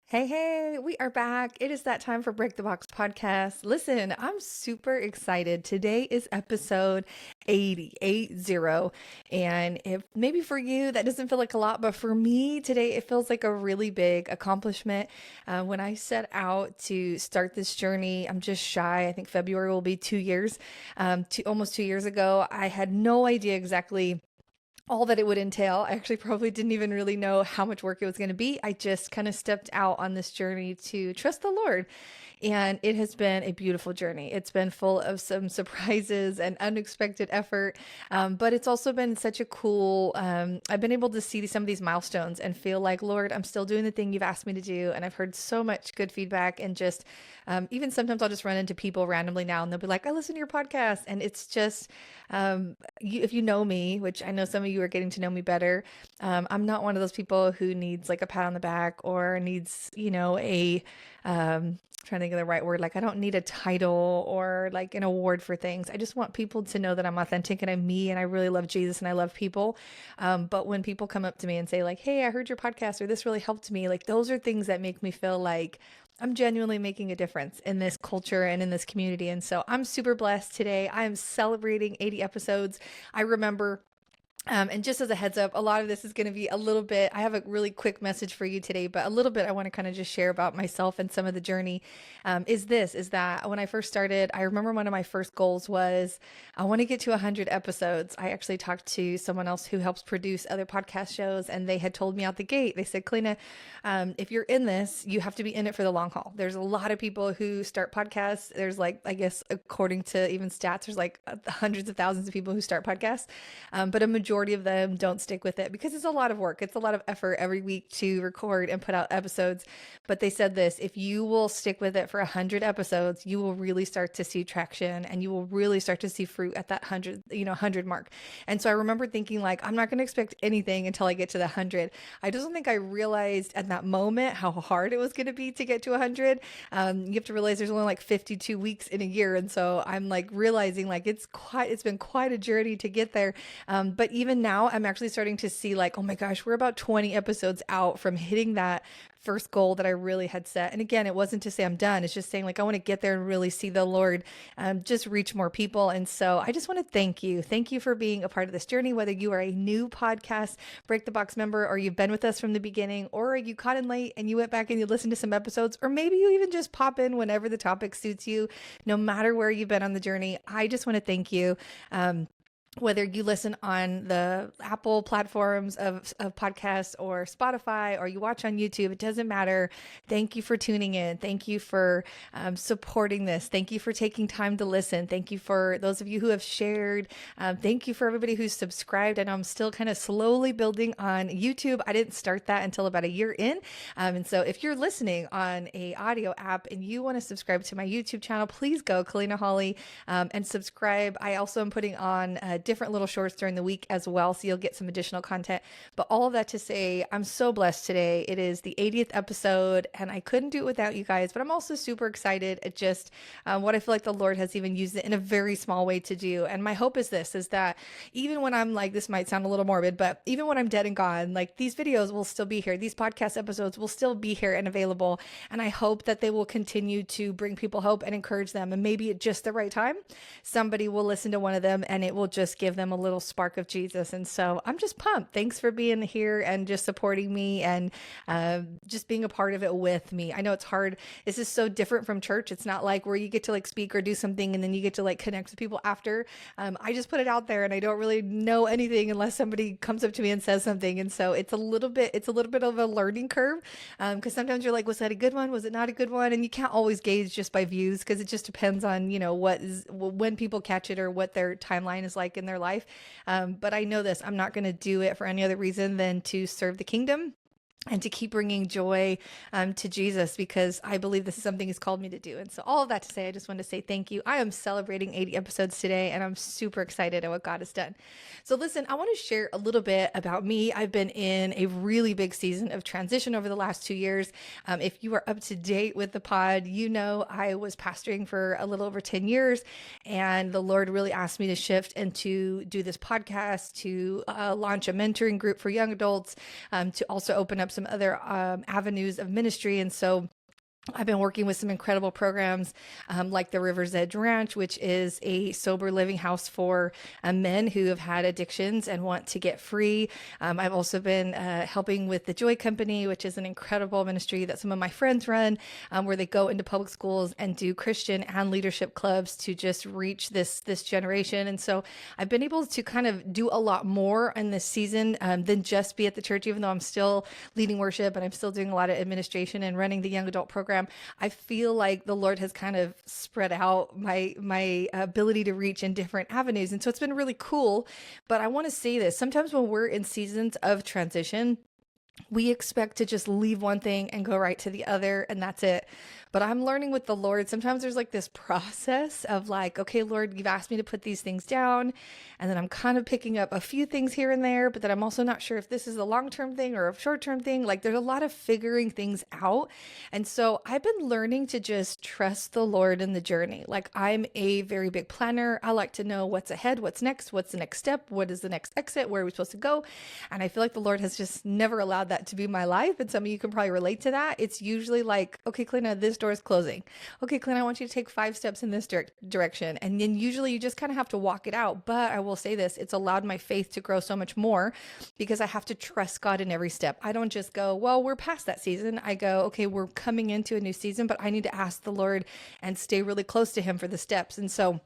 Hey, we are back. It is that time for Break the Box podcast. Listen, I'm super excited. Today is episode 80. And if maybe for you that doesn't feel like a lot, but for me today, it feels like a really big accomplishment. When I set out to start this journey, I'm just shy. I think February will be 2 years. Almost 2 years ago, I had no idea exactly all that it would entail. I actually probably didn't even really know how much work it was going to be. I just kind of stepped out on this journey to trust the Lord. And it has been a beautiful journey. It's been full of some surprises and unexpected effort. But it's also been such a cool, I've been able to see some of these milestones and feel like, Lord, I'm still doing the thing you've asked me to do. And I've heard so much good feedback and just, even sometimes I'll just run into people randomly now and they'll be like, I listen to your podcast. And it's just, if you know me, which I know some of you are getting to know me better, I'm not one of those people who needs like a pat on the back or needs, trying to think of the right word. Like, I don't need a title or like an award for things. I just want people to know that I'm authentic and I'm me and I really love Jesus and I love people. But when people come up to me and say like, hey, I heard your podcast or this really helped me, like those are things that make me feel like I'm genuinely making a difference in this culture and in this community. And so I'm super blessed today. I am celebrating 80 episodes. I remember and just as a heads up, a lot of this is going to be a little bit, I have a really quick message for you today, but a little bit I want to kind of just share about myself and some of the journey is that when I first started, I remember one of my first goals was I want to get to 100 episodes. I actually talked to someone else who helps produce other podcast shows, and they had told me out the gate, they said, Kalina, if you're in this, you have to be in it for the long haul. There's a lot of people who start podcasts. There's like, I guess, according to even stats, there's like hundreds of thousands of people who start podcasts, but a majority of them don't stick with it because it's a lot of work. It's a lot of effort every week to record and put out episodes. But they said this, if you will stick with it for 100 episodes, you will really start to see traction and you will really start to see fruit at that 100 mark. And so I remember thinking like, I'm not going to expect anything until I get to the 100. I just don't think I realized at that moment how hard it was going to be to get to 100. You have to realize there's only like 52 weeks in a year. And so I'm like realizing like it's been quite a journey to get there. But even now I'm actually starting to see like, oh my gosh, we're about 20 episodes out from hitting that first goal that I really had set. And again, it wasn't to say I'm done. It's just saying like, I want to get there and really see the Lord just reach more people. And so I just want to thank you. Thank you for being a part of this journey, whether you are a new podcast Break the Box member, or you've been with us from the beginning, or you caught in late and you went back and you listened to some episodes, or maybe you even just pop in whenever the topic suits you, no matter where you've been on the journey. I just want to thank you. Whether you listen on the Apple platforms of podcasts or Spotify, or you watch on YouTube, it doesn't matter. Thank you for tuning in. Thank you for supporting this. Thank you for taking time to listen. Thank you for those of you who have shared. Thank you for everybody who's subscribed. And I'm still kind of slowly building on YouTube. I didn't start that until about a year in. And so if you're listening on a audio app and you want to subscribe to my YouTube channel, please go Kalina Holly and subscribe. I also am putting on different little shorts during the week as well, so you'll get some additional content. But all of that to say, I'm so blessed today. It is the 80th episode and I couldn't do it without you guys, but I'm also super excited at just what I feel like the Lord has even used it in a very small way to do. And my hope is this, is that even when I'm like, this might sound a little morbid, but even when I'm dead and gone, like these videos will still be here. These podcast episodes will still be here and available. And I hope that they will continue to bring people hope and encourage them. And maybe at just the right time, somebody will listen to one of them and it will just give them a little spark of Jesus. And so I'm just pumped. Thanks for being here and just supporting me and just being a part of it with me. I know it's hard. This is so different from church. It's not like where you get to like speak or do something and then you get to like connect with people after. I just put it out there and I don't really know anything unless somebody comes up to me and says something. And so it's a little bit of a learning curve because sometimes you're like, was that a good one? Was it not a good one? And you can't always gauge just by views because it just depends on, when people catch it or what their timeline is like in their life. But I know this, I'm not going to do it for any other reason than to serve the kingdom and to keep bringing joy to Jesus, because I believe this is something he's called me to do. And so all of that to say, I just want to say thank you. I am celebrating 80 episodes today, and I'm super excited at what God has done. So listen, I want to share a little bit about me. I've been in a really big season of transition over the last 2 years. If you are up to date with the pod, you know I was pastoring for a little over 10 years, and the Lord really asked me to shift and to do this podcast, to launch a mentoring group for young adults, to also open up some other avenues of ministry. And so I've been working with some incredible programs like the River's Edge Ranch, which is a sober living house for men who have had addictions and want to get free. I've also been helping with the Joy Company, which is an incredible ministry that some of my friends run, where they go into public schools and do Christian and leadership clubs to just reach this generation. And so I've been able to kind of do a lot more in this season than just be at the church, even though I'm still leading worship and I'm still doing a lot of administration and running the young adult program. I feel like the Lord has kind of spread out my ability to reach in different avenues. And so it's been really cool. But I want to say this, sometimes when we're in seasons of transition, we expect to just leave one thing and go right to the other, and that's it. But I'm learning with the Lord, sometimes there's like this process of like, okay, Lord, you've asked me to put these things down. And then I'm kind of picking up a few things here and there, but then I'm also not sure if this is a long-term thing or a short-term thing. Like there's a lot of figuring things out. And so I've been learning to just trust the Lord in the journey. Like I'm a very big planner. I like to know what's ahead, what's next, what's the next step, what is the next exit, where are we supposed to go? And I feel like the Lord has just never allowed that to be my life. And some of you can probably relate to that. It's usually like, okay, Kalina, this door is closing. Okay, Kalina, I want you to take 5 steps in this direction. And then usually you just kind of have to walk it out. But I will say this, it's allowed my faith to grow so much more because I have to trust God in every step. I don't just go, well, we're past that season. I go, okay, we're coming into a new season, but I need to ask the Lord and stay really close to him for the steps. And so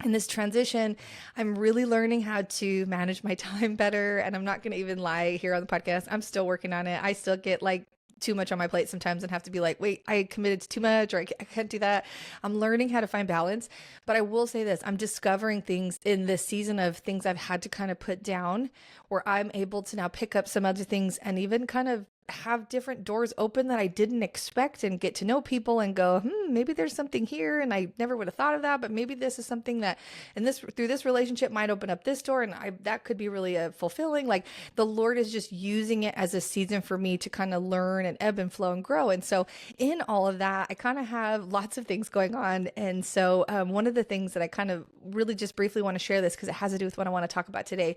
in this transition, I'm really learning how to manage my time better. And I'm not going to even lie here on the podcast. I'm still working on it. I still get like too much on my plate sometimes and have to be like, wait, I committed to too much, or I can't do that. I'm learning how to find balance. But I will say this, I'm discovering things in this season of things I've had to kind of put down where I'm able to now pick up some other things and even kind of have different doors open that I didn't expect and get to know people and go, maybe there's something here and I never would have thought of that, but maybe this is something that and this through this relationship might open up this door and that could be really fulfilling. Like the Lord is just using it as a season for me to kind of learn and ebb and flow and grow. And so in all of that, I kind of have lots of things going on. And so one of the things that I kind of really just briefly want to share this because it has to do with what I want to talk about today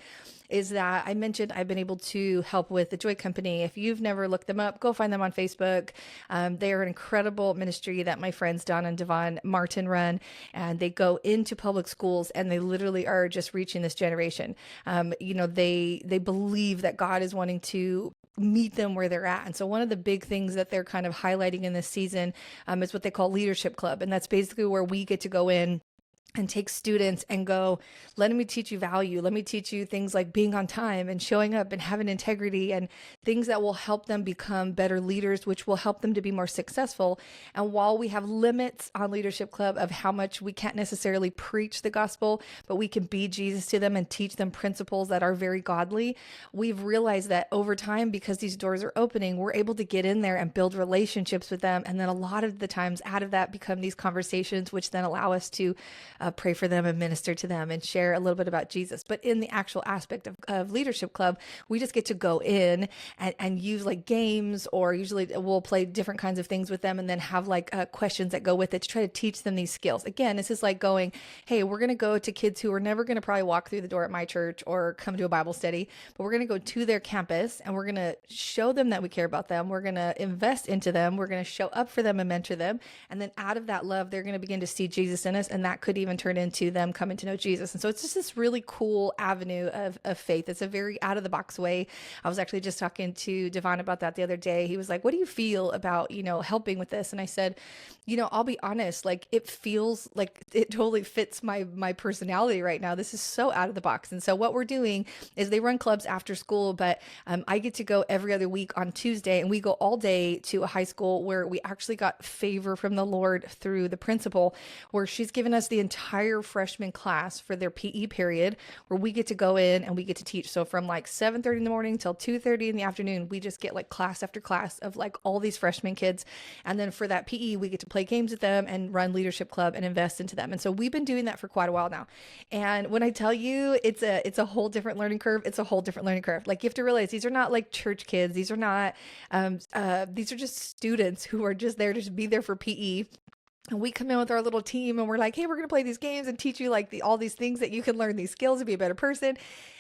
is that I mentioned I've been able to help with the Joy Company. If you've never looked them up, go find them on Facebook. They are an incredible ministry that my friends Don and Devon Martin run, and they go into public schools and they literally are just reaching this generation. They believe that God is wanting to meet them where they're at. And so one of the big things that they're kind of highlighting in this season is what they call Leadership Club. And that's basically where we get to go in and take students and go, let me teach you value. Let me teach you things like being on time and showing up and having integrity and things that will help them become better leaders, which will help them to be more successful. And while we have limits on Leadership Club of how much we can't necessarily preach the gospel, but we can be Jesus to them and teach them principles that are very godly, we've realized that over time, because these doors are opening, we're able to get in there and build relationships with them. And then a lot of the times out of that become these conversations, which then allow us to pray for them and minister to them and share a little bit about Jesus. But in the actual aspect of Leadership Club, we just get to go in and use like games, or usually we'll play different kinds of things with them and then have like questions that go with it to try to teach them these skills. Again, this is like going, hey, we're going to go to kids who are never going to probably walk through the door at my church or come to a Bible study, but we're going to go to their campus and we're going to show them that we care about them. We're going to invest into them. We're going to show up for them and mentor them. And then out of that love, they're going to begin to see Jesus in us. And that could even turn into them coming to know Jesus. And so it's just this really cool avenue of faith. It's a very out of the box way. I was actually just talking to Devon about that the other day. He was like, what do you feel about, helping with this? And I said, I'll be honest, like it feels like it totally fits my personality right now. This is so out of the box. And so what we're doing is they run clubs after school, but I get to go every other week on Tuesday, and we go all day to a high school where we actually got favor from the Lord through the principal, where she's given us the entire freshman class for their PE period, where we get to go in and we get to teach. So from like 7:30 in the morning till 2:30 in the afternoon, we just get like class after class of like all these freshman kids. And then for that PE, we get to play games with them and run Leadership Club and invest into them. And so we've been doing that for quite a while now. And when I tell you it's a whole different learning curve, it's a whole different learning curve. Like you have to realize these are not like church kids. These are not, these are just students who are just there to be there for PE. And we come in with our little team and we're like, hey, we're going to play these games and teach you like all these things that you can learn, these skills to be a better person.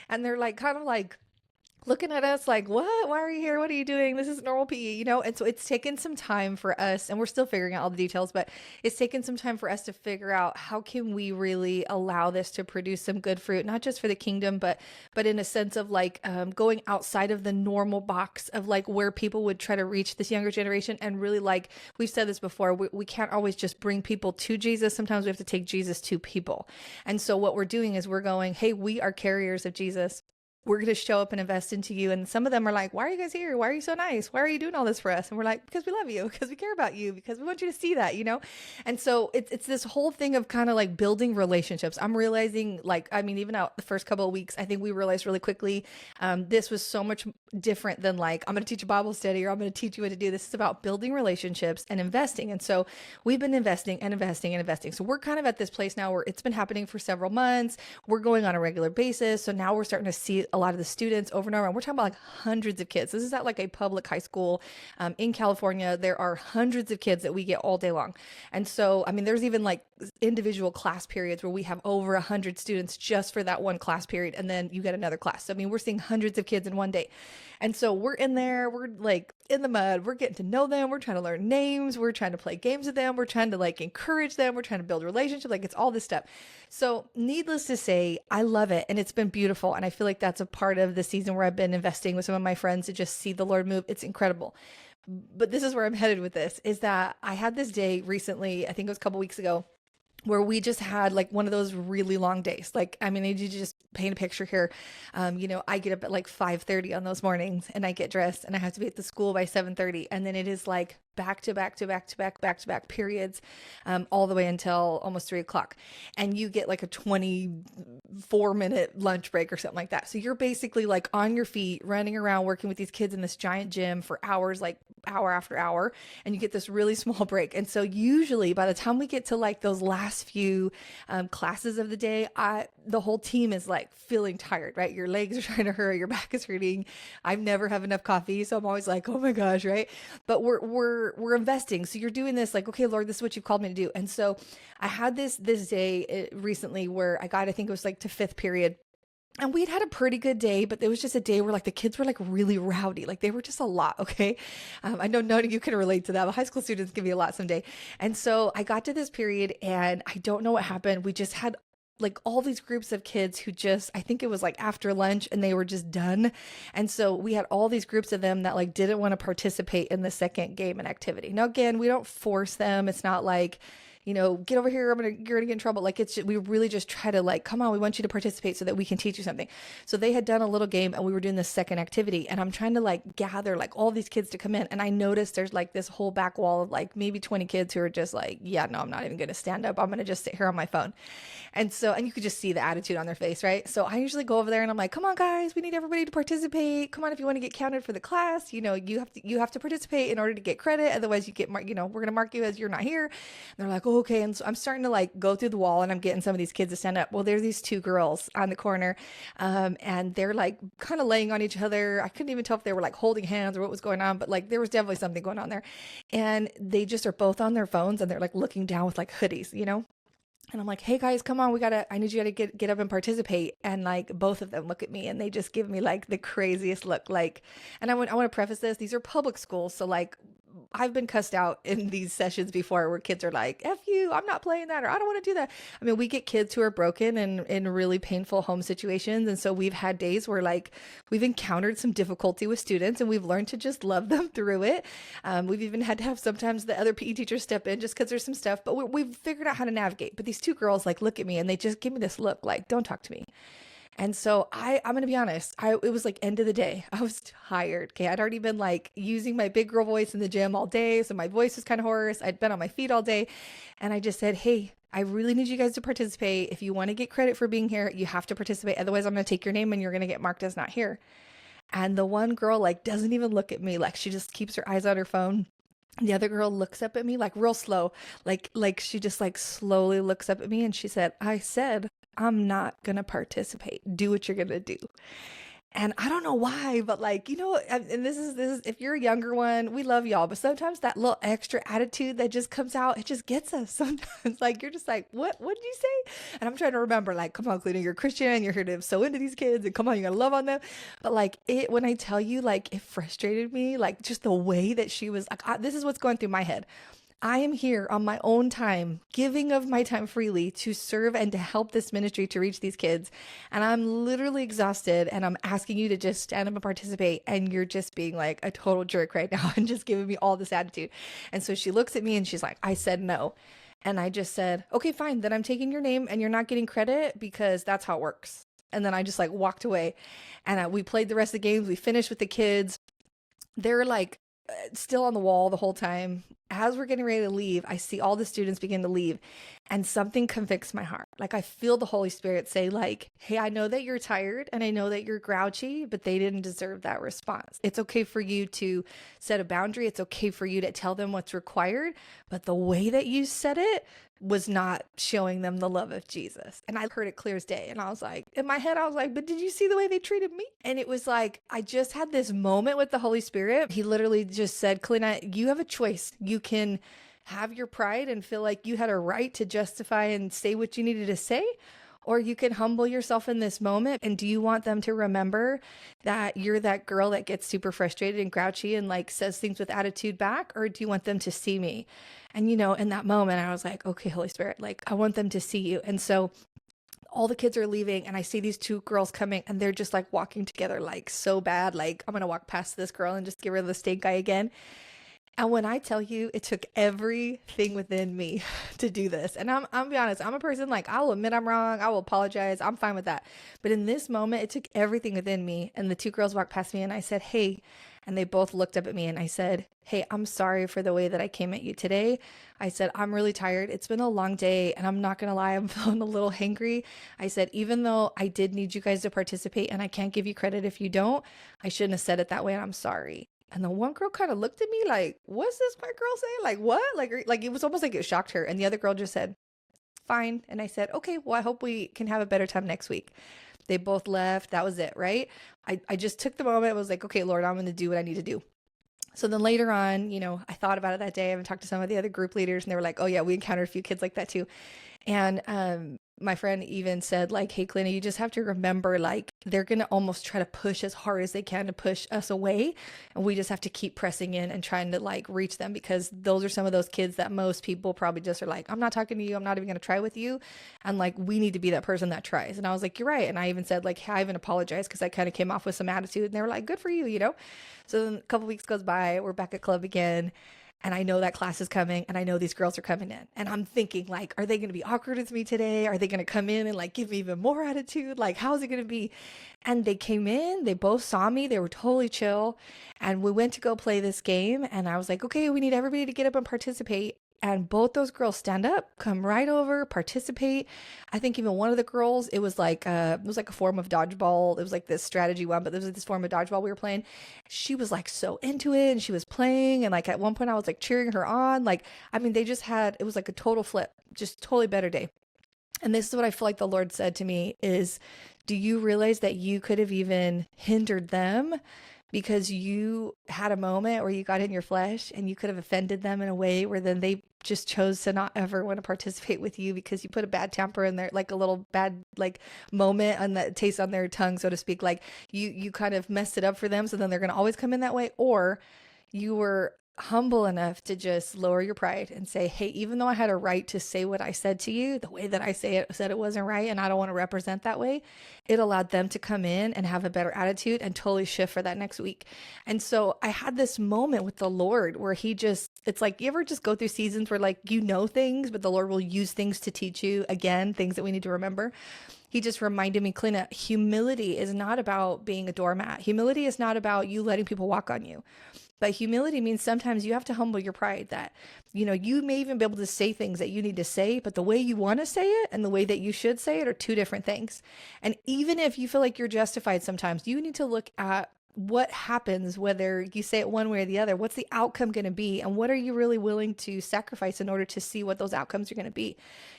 And they're like, kind of like looking at us like, what? Why are you here? What are you doing? This is normal PE, you know? And so it's taken some time for us, and we're still figuring out all the details, but it's taken some time for us to figure out how can we really allow this to produce some good fruit, not just for the kingdom, but in a sense of like going outside of the normal box of like where people would try to reach this younger generation. And really, like we've said this before, we can't always just bring people to Jesus. Sometimes we have to take Jesus to people. And so what we're doing is we're going, hey, we are carriers of Jesus. We're going to show up and invest into you. And some of them are like, why are you guys here? Why are you so nice? Why are you doing all this for us? And we're like, because we love you, because we care about you, because we want you to see that, you know? And so it's this whole thing of kind of like building relationships. I'm realizing, like, I mean, even out the first couple of weeks, I think we realized really quickly, this was so much different than like, I'm going to teach a Bible study or I'm going to teach you what to do. This is about building relationships and investing. And so we've been investing and investing and investing. So we're kind of at this place now where it's been happening for several months. We're going on a regular basis. So now we're starting to see a lot of the students over and over. And we're talking about like hundreds of kids. This is at like a public high school in California. There are hundreds of kids that we get all day long. And so, I mean, there's even like individual class periods where we have over 100 students just for that one class period. And then you get another class. So, I mean, we're seeing hundreds of kids in one day. And so we're in there, we're like in the mud, we're getting to know them, we're trying to learn names, we're trying to play games with them, we're trying to like encourage them, we're trying to build relationships, like it's all this stuff. So needless to say, I love it and it's been beautiful. And I feel like that's a part of the season where I've been investing with some of my friends to just see the Lord move. It's incredible. But this is where I'm headed with this, is that I had this day recently, I think it was a couple weeks ago, where we just had like one of those really long days. Like, I mean, I need you to just paint a picture here. I get up at like 5:30 on those mornings and I get dressed and I have to be at the school by 7:30. And then it is like back to back to back to back, back to back periods, all the way until almost 3 o'clock. And you get like a 24-minute lunch break or something like that. So you're basically like on your feet, running around, working with these kids in this giant gym for hours, like hour after hour. And you get this really small break. And so usually by the time we get to like those last few classes of the day, the whole team is like feeling tired, right? Your legs are trying to hurt, your back is hurting. I never have enough coffee. So I'm always like, oh my gosh, right? But we're investing. So you're doing this like, okay, Lord, this is what you've called me to do. And so I had this day recently where I think it was like to fifth period. And we'd had a pretty good day, but it was just a day where like the kids were like really rowdy. Like they were just a lot. Okay. I know none of you can relate to that, but high school students can be a lot someday. And so I got to this period and I don't know what happened. We just had like all these groups of kids who just, I think it was like after lunch and they were just done. And so we had all these groups of them that like didn't want to participate in the second game and activity. Now, again, we don't force them. It's not like, get over here, you're gonna get in trouble. Like we really just try to like, come on, we want you to participate so that we can teach you something. So they had done a little game and we were doing the second activity and I'm trying to like gather like all these kids to come in. And I noticed there's like this whole back wall of like maybe 20 kids who are just like, yeah, no, I'm not even going to stand up. I'm going to just sit here on my phone. And you could just see the attitude on their face, right? So I usually go over there and I'm like, come on guys, we need everybody to participate. Come on, if you want to get counted for the class, you have to participate in order to get credit. Otherwise you get we're going to mark you as you're not here. And they're like, oh, okay. And so I'm starting to like go through the wall and I'm getting some of these kids to stand up. Well, there's these two girls on the corner, and they're like kind of laying on each other. I couldn't even tell if they were like holding hands or what was going on, but like there was definitely something going on there. And they just are both on their phones and they're like looking down with like hoodies, And I'm like, hey guys, come on, I need you to get up and participate. And like both of them look at me and they just give me like the craziest look. Like, and I want to preface this, these are public schools. So like I've been cussed out in these sessions before where kids are like, F you, I'm not playing that, or I don't want to do that. I mean, we get kids who are broken and in really painful home situations. And so we've had days where like we've encountered some difficulty with students and we've learned to just love them through it. We've even had to have sometimes the other PE teachers step in just because there's some stuff, but we've figured out how to navigate. But these two girls like look at me and they just give me this look like, don't talk to me. And so I'm going to be honest, it was like end of the day. I was tired. Okay. I'd already been like using my big girl voice in the gym all day. So my voice was kind of hoarse. I'd been on my feet all day. And I just said, hey, I really need you guys to participate. If you want to get credit for being here, you have to participate. Otherwise I'm going to take your name and you're going to get marked as not here. And the one girl like doesn't even look at me. Like she just keeps her eyes on her phone. The other girl looks up at me like real slow, like she just like slowly looks up at me and she said, I said, I'm not going to participate. Do what you're going to do. And I don't know why, but like, and this is if you're a younger one, we love y'all, but sometimes that little extra attitude that just comes out, it just gets us sometimes. Like you're just like, what did you say? And I'm trying to remember, like, come on, Kalina, you're a Christian, you're here to sow into these kids, and come on, you're gonna love on them. But like when I tell you, like, it frustrated me, like just the way that she was like, this is what's going through my head. I am here on my own time, giving of my time freely to serve and to help this ministry to reach these kids. And I'm literally exhausted and I'm asking you to just stand up and participate. And you're just being like a total jerk right now and just giving me all this attitude. And so she looks at me and she's like, I said no. And I just said, okay, fine. Then I'm taking your name and you're not getting credit because that's how it works. And then I just like walked away and we played the rest of the games. We finished with the kids. They're like, still on the wall the whole time. As we're getting ready to leave, I see all the students begin to leave and something convicts my heart. Like I feel the Holy Spirit say like, hey, I know that you're tired and I know that you're grouchy, but they didn't deserve that response. It's okay for you to set a boundary. It's okay for you to tell them what's required, but the way that you said it was not showing them the love of Jesus. And I heard it clear as day. And I was like, in my head, I was like, but did you see the way they treated me? And it was like, I just had this moment with the Holy Spirit. He literally just said, Kalina, you have a choice. You can have your pride and feel like you had a right to justify and say what you needed to say, or you can humble yourself in this moment. And do you want them to remember that you're that girl that gets super frustrated and grouchy and like says things with attitude back? Or do you want them to see me? And, in that moment, I was like, okay, Holy Spirit, like I want them to see you. And so all the kids are leaving and I see these two girls coming and they're just like walking together, like so bad. Like I'm going to walk past this girl and just give her the stink eye again. And when I tell you, it took everything within me to do this. And I'm be honest, I'm a person like, I'll admit I'm wrong. I will apologize. I'm fine with that. But in this moment, it took everything within me. And the two girls walked past me and I said, hey, and they both looked up at me and I said, hey, I'm sorry for the way that I came at you today. I said, I'm really tired. It's been a long day and I'm not going to lie, I'm feeling a little hangry. I said, even though I did need you guys to participate and I can't give you credit if you don't, I shouldn't have said it that way and I'm sorry. And the one girl kind of looked at me like, what's this white girl saying? Like, what? Like it was almost like it shocked her. And the other girl just said, fine. And I said, okay, well, I hope we can have a better time next week. They both left. That was it, right? I just took the moment. I was like, okay, Lord, I'm going to do what I need to do. So then later on, I thought about it that day. I talked to some of the other group leaders and they were like, oh yeah, we encountered a few kids like that too. And my friend even said like, hey, Kalina, you just have to remember, like, they're going to almost try to push as hard as they can to push us away. And we just have to keep pressing in and trying to like reach them, because those are some of those kids that most people probably just are like, I'm not talking to you. I'm not even going to try with you. And like, we need to be that person that tries. And I was like, you're right. And I even said like, hey, I even apologized because I kind of came off with some attitude. And they were like, good for you, So then a couple weeks goes by, we're back at club again. And I know that class is coming and I know these girls are coming in and I'm thinking like, are they going to be awkward with me today? Are they going to come in and like give me even more attitude? Like, how's it going to be? And they came in, they both saw me. They were totally chill. And we went to go play this game. And I was like, okay, we need everybody to get up and participate. And both those girls stand up, come right over, participate. I think even one of the girls, it was like a form of dodgeball. It was like this strategy one, but there was this form of dodgeball we were playing. She was like so into it and she was playing. And like at one point I was like cheering her on. Like, I mean, it was like a total flip, just totally better day. And this is what I feel like the Lord said to me is, do you realize that you could have even hindered them because you had a moment where you got in your flesh and you could have offended them in a way where then they just chose to not ever want to participate with you because you put a bad temper in there, like a little bad like moment on that taste on their tongue, so to speak. Like you kind of messed it up for them. So then they're going to always come in that way. Or you were humble enough to just lower your pride and say, hey, even though I had a right to say what I said to you, the way that I said it wasn't right, and I don't want to represent that way, it allowed them to come in and have a better attitude and totally shift for that next week. And so I had this moment with the Lord where it's like, you ever just go through seasons where like, things, but the Lord will use things to teach you again, things that we need to remember. He just reminded me, Kalina, humility is not about being a doormat. Humility is not about you letting people walk on you. But humility means sometimes you have to humble your pride that, you may even be able to say things that you need to say, but the way you want to say it and the way that you should say it are two different things. And even if you feel like you're justified sometimes, you need to look at what happens, whether you say it one way or the other. What's the outcome going to be? And what are you really willing to sacrifice in order to see what those outcomes are going to be?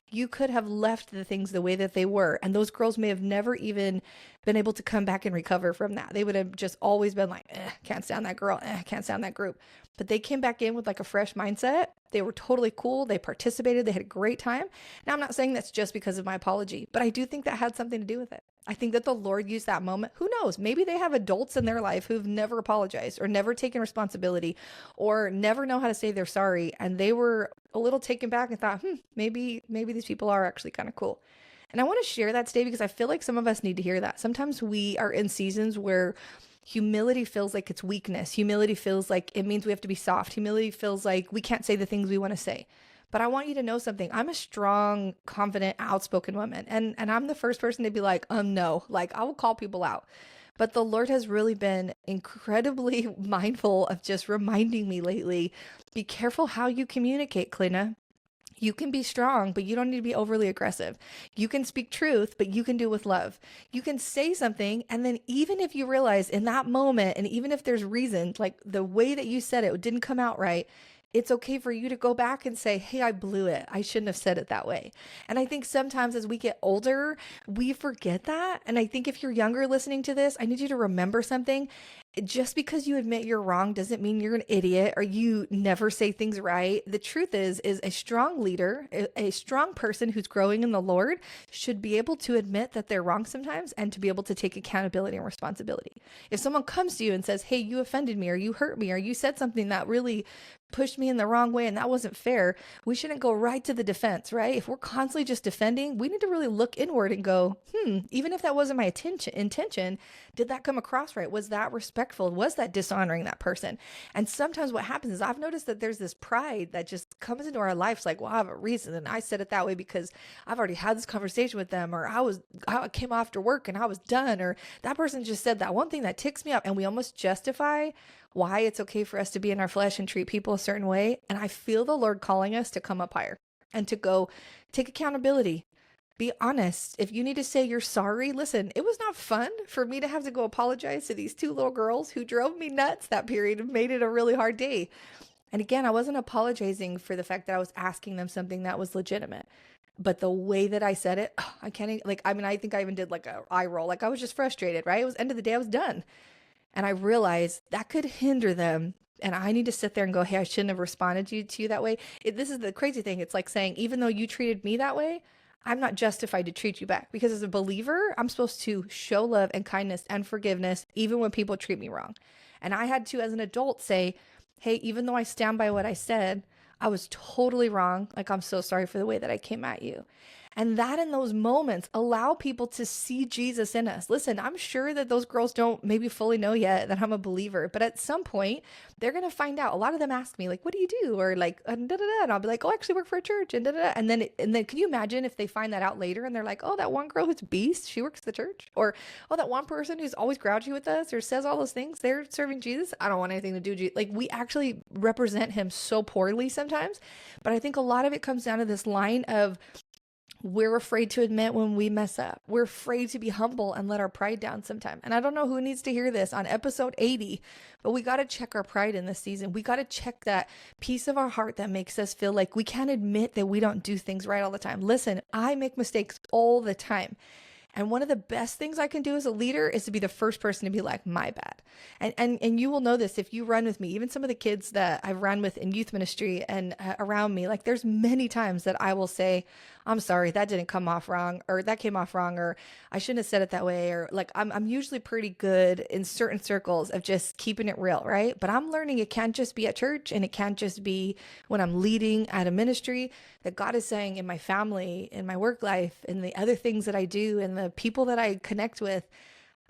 You could have left the things the way that they were, and those girls may have never even been able to come back and recover from that. They would have just always been like, can't stand that girl, can't stand that group. But they came back in with like a fresh mindset. They were totally cool. They participated. They had a great time. Now, I'm not saying that's just because of my apology, but I do think that had something to do with it. I think that the Lord used that moment. Who knows? Maybe they have adults in their life who've never apologized or never taken responsibility or never know how to say they're sorry. And they were a little taken back and thought, maybe these people are actually kind of cool. And I want to share that today because I feel like some of us need to hear that. Sometimes we are in seasons where humility feels like it's weakness. Humility feels like it means we have to be soft. Humility feels like we can't say the things we want to say. But I want you to know something. I'm a strong, confident, outspoken woman. And I'm the first person to be like, no, like I will call people out. But the Lord has really been incredibly mindful of just reminding me lately, be careful how you communicate, Kalina. You can be strong, but you don't need to be overly aggressive. You can speak truth, but you can do it with love. You can say something, and then even if you realize in that moment, and even if there's reason, like the way that you said it didn't come out right, it's okay for you to go back and say, hey, I blew it. I shouldn't have said it that way. And I think sometimes as we get older, we forget that. And I think if you're younger listening to this, I need you to remember something. Just because you admit you're wrong doesn't mean you're an idiot or you never say things right. The truth is a strong leader, a strong person who's growing in the Lord should be able to admit that they're wrong sometimes and to be able to take accountability and responsibility. If someone comes to you and says, hey, you offended me or you hurt me or you said something that really pushed me in the wrong way and that wasn't fair, we shouldn't go right to the defense, right? If we're constantly just defending, we need to really look inward and go, even if that wasn't my intention, did that come across right? Was that respectful? Was that dishonoring that person? And sometimes what happens is I've noticed that there's this pride that just comes into our lives like, well, I have a reason and I said it that way because I've already had this conversation with them, or I came after work and I was done, or that person just said that one thing that ticks me up, and we almost justify why it's okay for us to be in our flesh and treat people a certain way. And I feel the Lord calling us to come up higher and to go take accountability. Be honest. If you need to say you're sorry, listen, it was not fun for me to have to go apologize to these two little girls who drove me nuts that period and made it a really hard day. And again, I wasn't apologizing for the fact that I was asking them something that was legitimate. But the way that I said it, I can't, I think I even did like a eye roll. Like I was just frustrated, right? It was end of the day, I was done. And I realized that could hinder them. And I need to sit there and go, hey, I shouldn't have responded to you that way. This is the crazy thing. It's like saying, even though you treated me that way, I'm not justified to treat you back. Because as a believer, I'm supposed to show love and kindness and forgiveness, even when people treat me wrong. And I had to, as an adult, say, hey, even though I stand by what I said, I was totally wrong. Like, I'm so sorry for the way that I came at you. And that in those moments allow people to see Jesus in us. Listen, I'm sure that those girls don't maybe fully know yet that I'm a believer, but at some point they're going to find out. A lot of them ask me like, what do you do? Or like, and I'll be like, oh, I actually work for a church and And then can you imagine if they find that out later and they're like, oh, that one girl who's a beast, she works at the church. Or, oh, that one person who's always grouchy with us or says all those things, they're serving Jesus. I don't want anything to do with Jesus. Like, we actually represent him so poorly sometimes. But I think a lot of it comes down to this line of, we're afraid to admit when we mess up. We're afraid to be humble and let our pride down sometime. And I don't know who needs to hear this on episode 80, but we got to check our pride in this season. We got to check that piece of our heart that makes us feel like we can't admit that we don't do things right all the time. Listen, I make mistakes all the time. And one of the best things I can do as a leader is to be the first person to be like, my bad. And you will know this if you run with me. Even some of the kids that I've run with in youth ministry and around me, like there's many times that I will say, I'm sorry, that didn't come off wrong, or that came off wrong, or I shouldn't have said it that way. Or like, I'm usually pretty good in certain circles of just keeping it real, right? But I'm learning it can't just be at church, and it can't just be when I'm leading at a ministry. That God is saying in my family, in my work life, in the other things that I do, and the people that I connect with,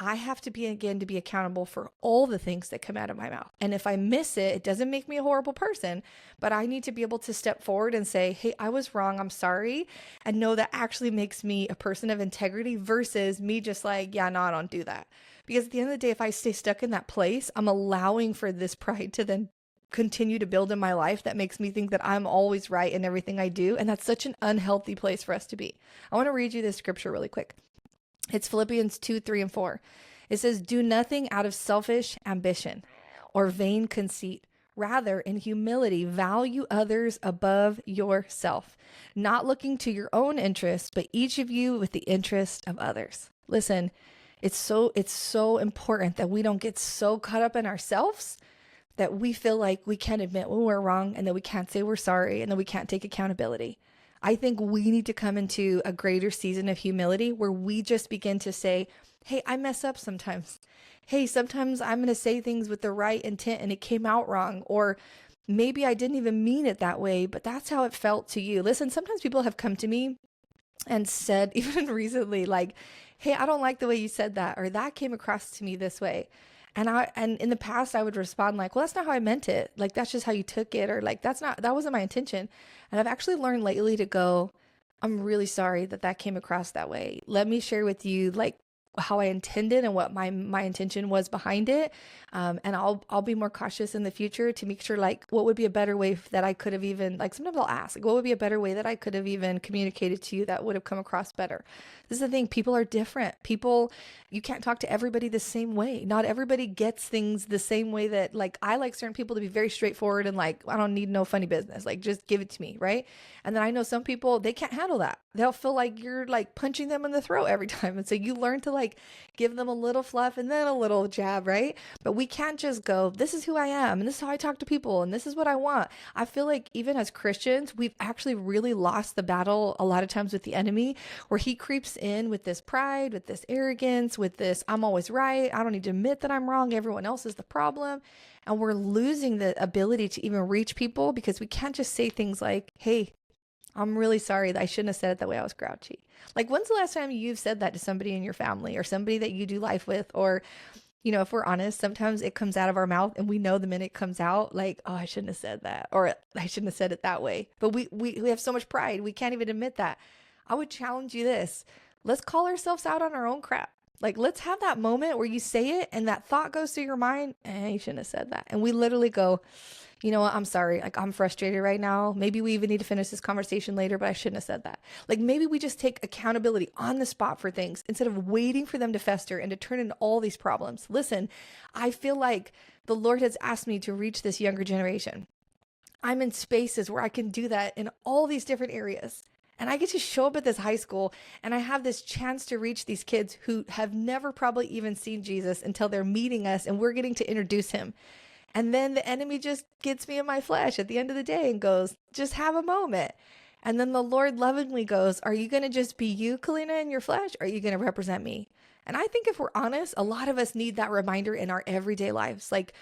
I have to be accountable for all the things that come out of my mouth. And if I miss it, it doesn't make me a horrible person, but I need to be able to step forward and say, hey, I was wrong, I'm sorry. And know that actually makes me a person of integrity versus me just like, yeah, no, I don't do that. Because at the end of the day, if I stay stuck in that place, I'm allowing for this pride to then continue to build in my life that makes me think that I'm always right in everything I do. And that's such an unhealthy place for us to be. I want to read you this scripture really quick. It's Philippians 2, 3, and 4. It says, do nothing out of selfish ambition or vain conceit. Rather, in humility, value others above yourself, not looking to your own interest, but each of you with the interest of others. Listen, it's so important that we don't get so caught up in ourselves that we feel like we can't admit when we're wrong and that we can't say we're sorry and that we can't take accountability. I think we need to come into a greater season of humility where we just begin to say, hey, I mess up sometimes. Hey, sometimes I'm going to say things with the right intent and it came out wrong. Or maybe I didn't even mean it that way, but that's how it felt to you. Listen, sometimes people have come to me and said, even recently, like, hey, I don't like the way you said that, or that came across to me this way. And in the past I would respond like, well, that's not how I meant it. Like, that's just how you took it. Or like, that wasn't my intention. And I've actually learned lately to go, I'm really sorry that that came across that way. Let me share with you like how I intended and what my intention was behind it. And I'll be more cautious in the future to make sure like what would be a better way that I could have even like sometimes I'll ask like what would be a better way that I could have even communicated to you that would have come across better. This is the thing, people are different. People, you can't talk to everybody the same way. Not everybody gets things the same way that like I like certain people to be very straightforward and like I don't need no funny business. Like just give it to me, right? And then I know some people they can't handle that. They'll feel like you're like punching them in the throat every time. And so you learn to like give them a little fluff and then a little jab, right? But we can't just go, this is who I am and this is how I talk to people and this is what I want. I feel like even as Christians, we've actually really lost the battle a lot of times with the enemy where he creeps in with this pride, with this arrogance, with this, I'm always right. I don't need to admit that I'm wrong. Everyone else is the problem. And we're losing the ability to even reach people because we can't just say things like, hey, I'm really sorry that I shouldn't have said it that way. I was grouchy. Like, when's the last time you've said that to somebody in your family or somebody that you do life with? Or, you know, if we're honest, sometimes it comes out of our mouth and we know the minute it comes out, like, oh, I shouldn't have said that, or I shouldn't have said it that way. But we have so much pride. We can't even admit that. I would challenge you this. Let's call ourselves out on our own crap. Like, let's have that moment where you say it and that thought goes through your mind, you shouldn't have said that. And we literally go, you know what? I'm sorry. Like, I'm frustrated right now. Maybe we even need to finish this conversation later, but I shouldn't have said that. Like, maybe we just take accountability on the spot for things instead of waiting for them to fester and to turn into all these problems. Listen, I feel like the Lord has asked me to reach this younger generation. I'm in spaces where I can do that in all these different areas. And I get to show up at this high school and I have this chance to reach these kids who have never probably even seen Jesus until they're meeting us and we're getting to introduce him. And then the enemy just gets me in my flesh at the end of the day and goes, just have a moment. And then the Lord lovingly goes, are you going to just be you, Kalina, in your flesh? Or are you going to represent me? And I think if we're honest, a lot of us need that reminder in our everyday lives. Like,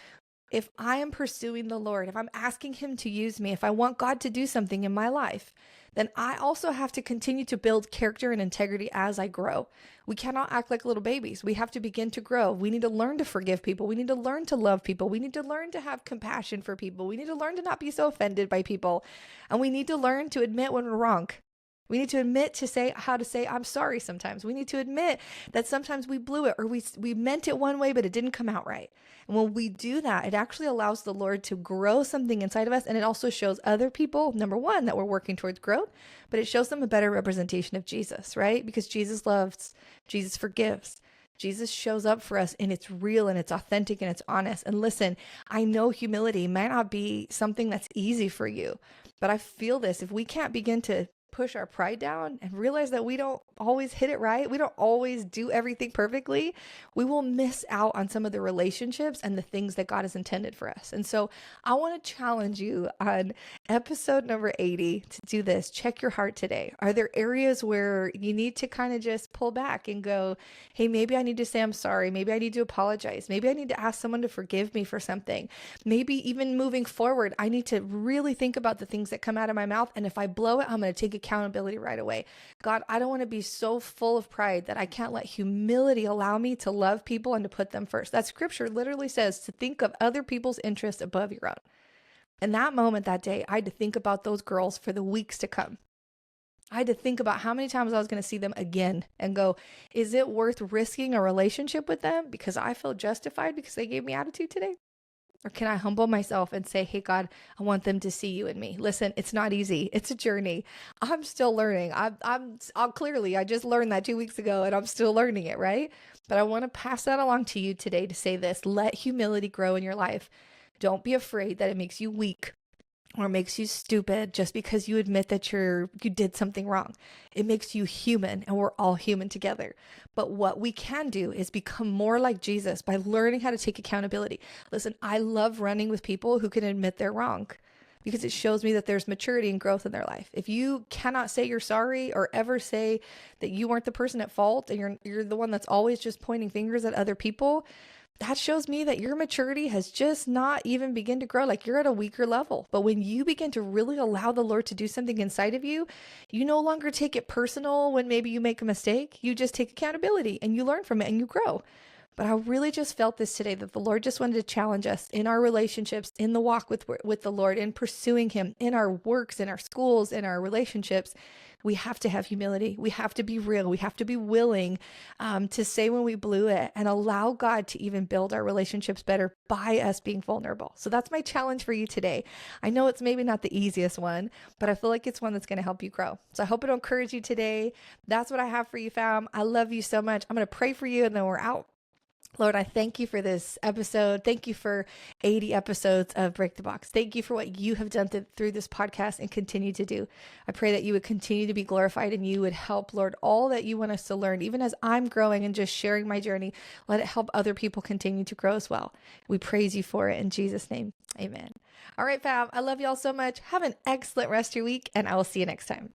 if I am pursuing the Lord, if I'm asking him to use me, if I want God to do something in my life, then I also have to continue to build character and integrity as I grow. We cannot act like little babies. We have to begin to grow. We need to learn to forgive people. We need to learn to love people. We need to learn to have compassion for people. We need to learn to not be so offended by people. And we need to learn to admit when we're wrong. We need to admit to say how to say I'm sorry sometimes. We need to admit that sometimes we blew it or we meant it one way, but it didn't come out right. And when we do that, it actually allows the Lord to grow something inside of us. And it also shows other people, number one, that we're working towards growth, but it shows them a better representation of Jesus, right? Because Jesus loves, Jesus forgives. Jesus shows up for us and it's real and it's authentic and it's honest. And listen, I know humility might not be something that's easy for you, but I feel this, if we can't begin to push our pride down and realize that we don't always hit it right, we don't always do everything perfectly, we will miss out on some of the relationships and the things that God has intended for us. And so I want to challenge you on episode number 80 to do this. Check your heart today. Are there areas where you need to kind of just pull back and go, hey, maybe I need to say I'm sorry. Maybe I need to apologize. Maybe I need to ask someone to forgive me for something. Maybe even moving forward, I need to really think about the things that come out of my mouth. And if I blow it, I'm going to take accountability right away. God, I don't want to be so full of pride that I can't let humility allow me to love people and to put them first. That scripture literally says to think of other people's interests above your own. In that moment that day, I had to think about those girls for the weeks to come. I had to think about how many times I was going to see them again and go, is it worth risking a relationship with them because I feel justified because they gave me attitude today? Or can I humble myself and say, hey, God, I want them to see you in me. Listen, it's not easy. It's a journey. I'm still learning. I'm clearly, I just learned that 2 weeks ago and I'm still learning it, right? But I want to pass that along to you today to say this: let humility grow in your life. Don't be afraid that it makes you weak or makes you stupid just because you admit that you did something wrong. It makes you human, and we're all human together. But what we can do is become more like Jesus by learning how to take accountability. Listen, I love running with people who can admit they're wrong, because it shows me that there's maturity and growth in their life. If you cannot say you're sorry or ever say that you weren't the person at fault, and you're the one that's always just pointing fingers at other people, that shows me that your maturity has just not even begun to grow. Like, you're at a weaker level. But when you begin to really allow the Lord to do something inside of you, you no longer take it personal when maybe you make a mistake. You just take accountability and you learn from it and you grow. But I really just felt this today, that the Lord just wanted to challenge us in our relationships, in the walk with the Lord, in pursuing Him, in our works, in our schools, in our relationships. We have to have humility. We have to be real. We have to be willing to say when we blew it, and allow God to even build our relationships better by us being vulnerable. So that's my challenge for you today. I know it's maybe not the easiest one, but I feel like it's one that's going to help you grow. So I hope it'll encourage you today. That's what I have for you, fam. I love you so much. I'm going to pray for you, and then we're out. Lord, I thank you for this episode. Thank you for 80 episodes of Break the Box. Thank you for what you have done through this podcast and continue to do. I pray that you would continue to be glorified, and you would help, Lord, all that you want us to learn, even as I'm growing and just sharing my journey. Let it help other people continue to grow as well. We praise you for it in Jesus' name. Amen. All right, fam. I love y'all so much. Have an excellent rest of your week, and I will see you next time.